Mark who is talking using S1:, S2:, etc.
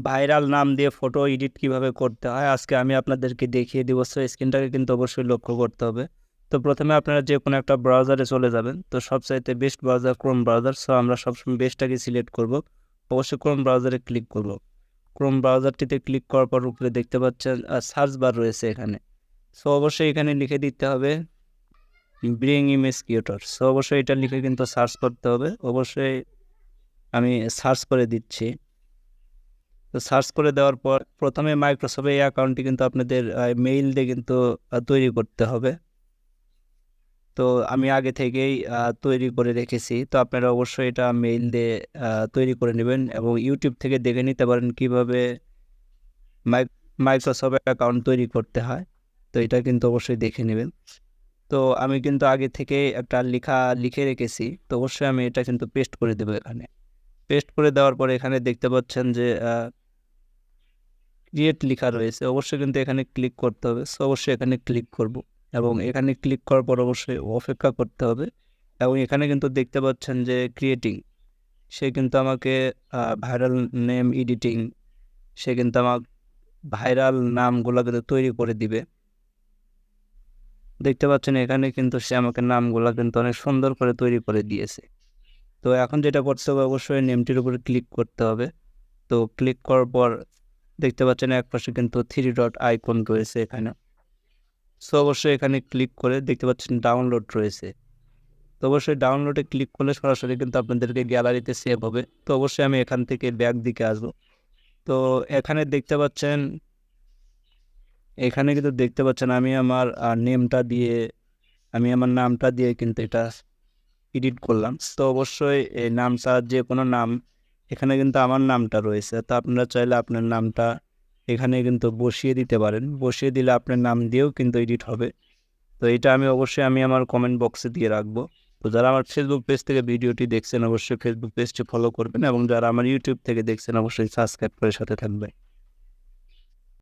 S1: Viral নাম দিয়ে photo edit কিভাবে করতে হয় আজকে আমি আপনাদেরকে দেখিয়ে দিব। সো স্ক্রিনটাকে কিন্তু অবশ্যই লক্ষ্য করতে হবে। তো প্রথমে আপনারা যে কোনো একটা ব্রাউজারে চলে যাবেন। তো সবচাইতে best browser Chrome browser. So আমরা সবসময় বেস্টটাকে সিলেক্ট করব। অবশ্যই ক্রোম ব্রাউজারে ক্লিক করব। ক্রোম ব্রাউজারটিতে ক্লিক করার পর উপরে দেখতে পাচ্ছেন সার্চ বার রয়েছে এখানে। সো অবশ্যই এখানে লিখে দিতে হবে ব্রিং ইমেজ ক্রিয়েটর। সো অবশ্যই এটা লিখে কিন্তু সার্চ করতে হবে। অবশ্যই আমি সার্চ করে দিচ্ছি। তো সার্চ করে দেওয়ার পর প্রথমে মাইক্রোসফট এই অ্যাকাউন্টটি কিন্তু আপনাদের মেইল দিয়ে কিন্তু তৈরি করতে হবে। তো আমি আগে থেকেই তৈরি করে রেখেছি। তো আপনারা অবশ্যই এটা মেইল দিয়ে তৈরি করে নেবেন এবং ইউটিউব থেকে দেখে নিতে পারেন কীভাবে মাইক্রোসফট অ্যাকাউন্ট তৈরি করতে হয়। তো এটা কিন্তু অবশ্যই দেখে নেবেন। তো আমি কিন্তু আগে থেকে একটা লিখে রেখেছি। তো অবশ্যই আমি এটা কিন্তু পেস্ট করে দেবো এখানে। পেস্ট করে দেওয়ার পরে এখানে দেখতে পাচ্ছেন যে ক্রিয়েট লেখা রয়েছে। অবশ্যই কিন্তু এখানে ক্লিক করতে হবে। সো অবশ্যই এখানে ক্লিক করব এবং এখানে ক্লিক করার পর অবশ্যই অপেক্ষা করতে হবে এবং এখানে কিন্তু দেখতে পাচ্ছেন যে ক্রিয়েটিং, সে কিন্তু আমাকে ভাইরাল নেম এডিটিং, সে কিন্তু আমার ভাইরাল নামগুলো কিন্তু তৈরি করে দিবে। দেখতে পাচ্ছেন এখানে কিন্তু সে আমাকে নামগুলো কিন্তু অনেক সুন্দর করে তৈরি করে দিয়েছে। তো এখন যেটা করতে হবে অবশ্যই নেমটির উপরে ক্লিক করতে হবে। তো ক্লিক করার পর দেখতে পাচ্ছেন একপাশে কিন্তু 3 ডট আইকন রয়েছে এখানে। সো অবশ্যই এখানে ক্লিক করে দেখতে পাচ্ছেন ডাউনলোড রয়েছে। তো অবশ্যই ডাউনলোডে ক্লিক করলে সরাসরি কিন্তু আপনাদেরকে গ্যালারিতে সেভ হবে। তো অবশ্যই আমি এখান থেকে ব্যাক দিকে আসবো। তো এখানে দেখতে পাচ্ছেন আমি আমার নামটা দিয়ে কিন্তু এটা এডিট করলাম। তো অবশ্যই এই নামটা যে কোনো নাম, এখানে কিন্তু আমার নামটা রয়েছে। তো আপনারা চাইলে আপনার নামটা এখানে কিন্তু বসিয়ে দিতে পারেন। বসিয়ে দিলে আপনার নাম দিয়েও কিন্তু এডিট হবে। তো এটা আমি অবশ্যই আমার কমেন্ট বক্সে দিয়ে রাখবো। তো যারা আমার ফেসবুক পেজ থেকে ভিডিওটি দেখছেন অবশ্যই ফেসবুক পেজটি ফলো করবেন এবং যারা আমার ইউটিউব থেকে দেখছেন অবশ্যই সাবস্ক্রাইব করে সাথে থাকবেন।